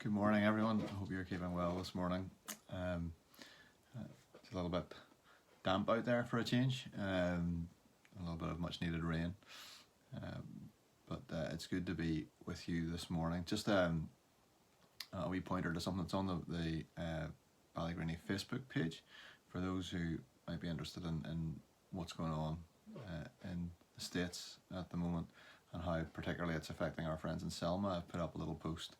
Good morning, everyone. I hope you're keeping well this morning. It's a little bit damp out there for a change. A little bit of much needed rain. But it's good to be with you this morning. Just a wee pointer to something that's on the Ballygreeny Facebook page for those who might be interested in what's going on in the States at the moment and how particularly it's affecting our friends in Selma. I've put up a little post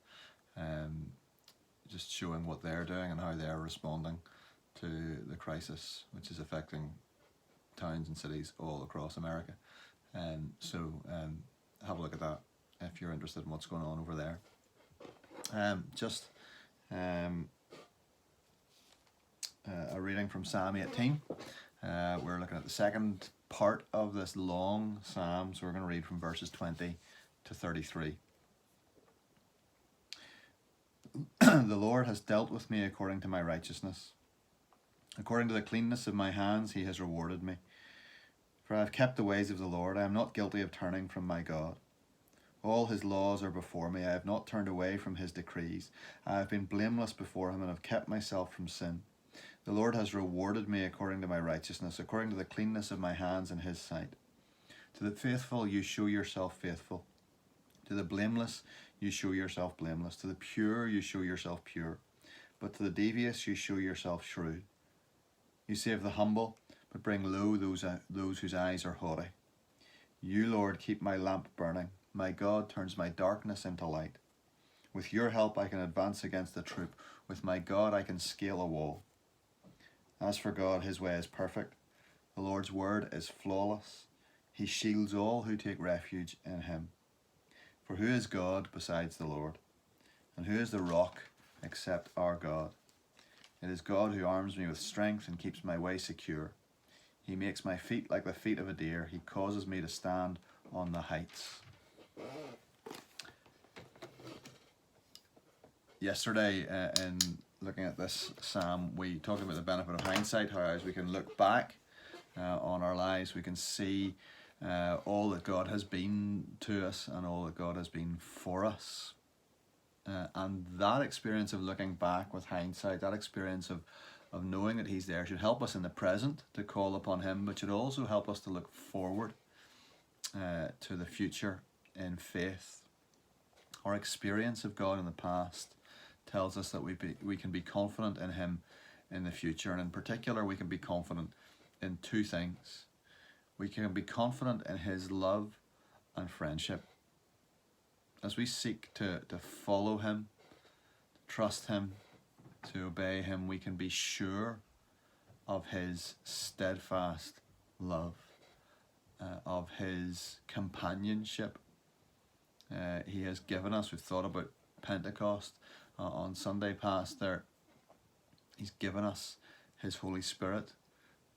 just showing what they're doing and how they're responding to the crisis which is affecting towns and cities all across America. So have a look at that if you're interested in what's going on over there. A reading from Psalm 18. We're looking at the second part of this long psalm, so we're going to read from verses 20 to 33. The Lord has dealt with me according to my righteousness. According to the cleanness of my hands he has rewarded me. For I have kept the ways of the Lord. I am not guilty of turning from my God. All his laws are before me. I have not turned away from his decrees. I have been blameless before him and have kept myself from sin. The Lord has rewarded me according to my righteousness, according to the cleanness of my hands in his sight. To the faithful you show yourself faithful. To the blameless you show yourself blameless. To the pure you show yourself pure. But to the devious you show yourself shrewd. You save the humble, but bring low those whose eyes are haughty. You, Lord, keep my lamp burning. My God turns my darkness into light. With your help I can advance against the troop. With my God I can scale a wall. As for God, his way is perfect. The Lord's word is flawless. He shields all who take refuge in him. For who is God besides the Lord? And who is the rock except our God? It is God who arms me with strength and keeps my way secure. He makes my feet like the feet of a deer. He causes me to stand on the heights. Yesterday, in looking at this psalm, we talked about the benefit of hindsight, how as we can look back on our lives, we can see all that God has been to us and all that God has been for us. And that experience of looking back with hindsight, that experience of knowing that he's there should help us in the present to call upon him, but should also help us to look forward to the future in faith. Our experience of God in the past tells us that we can be confident in him in the future, and in particular we can be confident in two things. We can be confident in his love and friendship. As we seek to follow him, to trust him, to obey him, we can be sure of his steadfast love, of his companionship. He has given us, we've thought about Pentecost on Sunday past there, he's given us his Holy Spirit,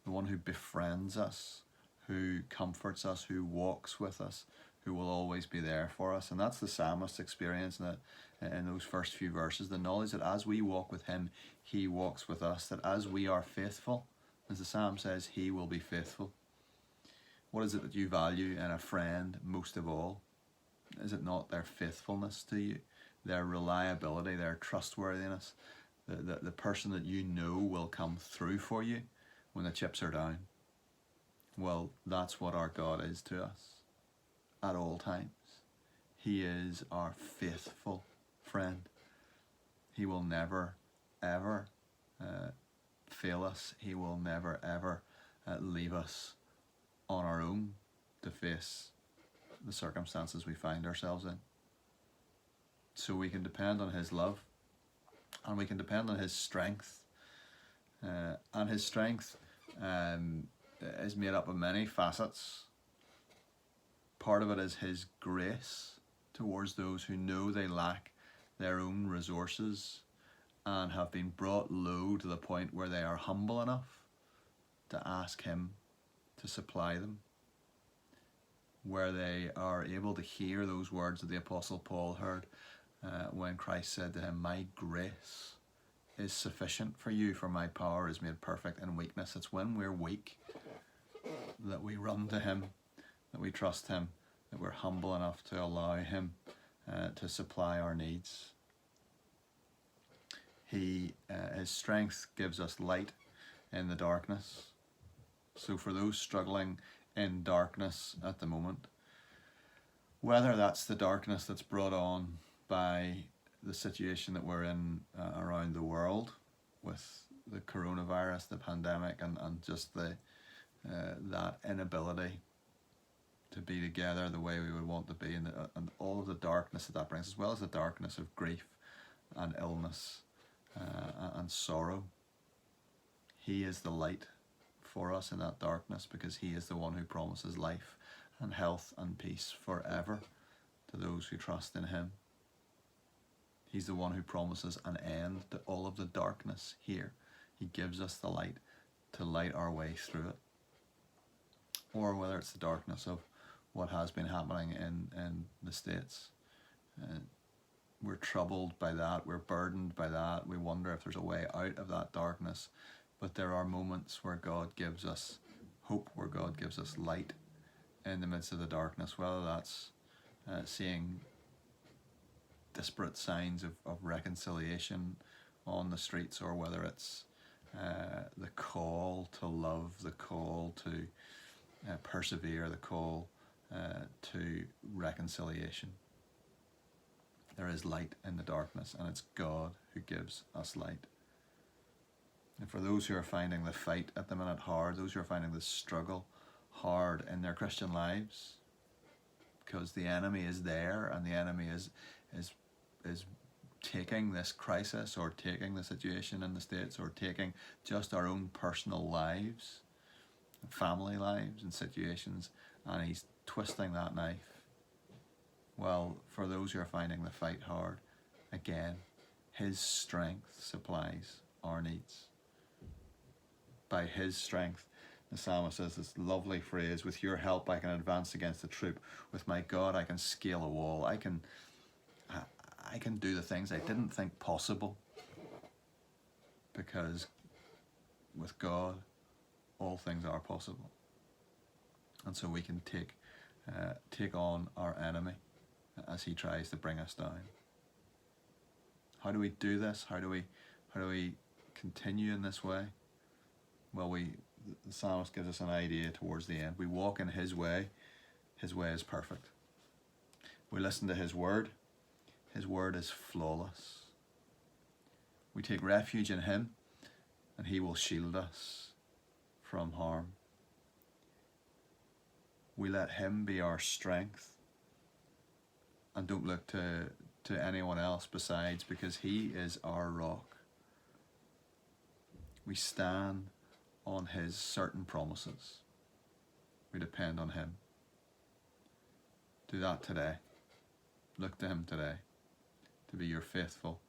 the one who befriends us, who comforts us, who walks with us, who will always be there for us. And that's the psalmist's experience in those first few verses, the knowledge that as we walk with him, he walks with us, that as we are faithful, as the psalm says, he will be faithful. What is it that you value in a friend most of all? Is it not their faithfulness to you, their reliability, their trustworthiness, the person that you know will come through for you when the chips are down? Well, that's what our God is to us at all times. He is our faithful friend. He will never, ever fail us. He will never, ever leave us on our own to face the circumstances we find ourselves in. So we can depend on his love, and we can depend on his strength. And his strength is made up of many facets. Part of it is his grace towards those who know they lack their own resources and have been brought low to the point where they are humble enough to ask him to supply them, where they are able to hear those words that the Apostle Paul heard when Christ said to him, "My grace is sufficient for you, for my power is made perfect in weakness." It's when we're weak that we run to him, that we trust him, that we're humble enough to allow him to supply our needs. His strength gives us light in the darkness. So for those struggling in darkness at the moment, whether that's the darkness that's brought on by the situation that we're in around the world with the coronavirus, the pandemic, and just that inability to be together the way we would want to be, and all of the darkness that brings, as well as the darkness of grief and illness and sorrow. He is the light for us in that darkness, because he is the one who promises life and health and peace forever to those who trust in him. He's the one who promises an end to all of the darkness here. He gives us the light to light our way through it. Or whether it's the darkness of what has been happening in the States. We're troubled by that, we're burdened by that, we wonder if there's a way out of that darkness. But there are moments where God gives us hope, where God gives us light in the midst of the darkness, whether that's seeing disparate signs of reconciliation on the streets, or whether it's the call to love, the call to persevere, the call to reconciliation. There is light in the darkness, and it's God who gives us light. And for those who are finding the fight at the minute hard, those who are finding the struggle hard in their Christian lives, because the enemy is there, and the enemy is taking this crisis, or taking the situation in the States, or taking just our own personal lives, family lives and situations, and he's twisting that knife. Well, for those who are finding the fight hard, again, his strength supplies our needs. By his strength, the psalmist says this lovely phrase, with your help I can advance against the troop. With my God I can scale a wall. I can do the things I didn't think possible, because with God all things are possible. And so we can take on our enemy as he tries to bring us down. How do we do this? How do we continue in this way? Well, the psalmist gives us an idea towards the end. We walk in his way. His way is perfect. We listen to his word. His word is flawless. We take refuge in him, and he will shield us from harm. We let him be our strength, and don't look to anyone else besides, because he is our rock. We stand on his certain promises. We depend on him. Do that today. Look to him today to be your faithful,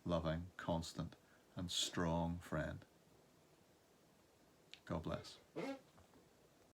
loving, constant, and strong friend. God bless.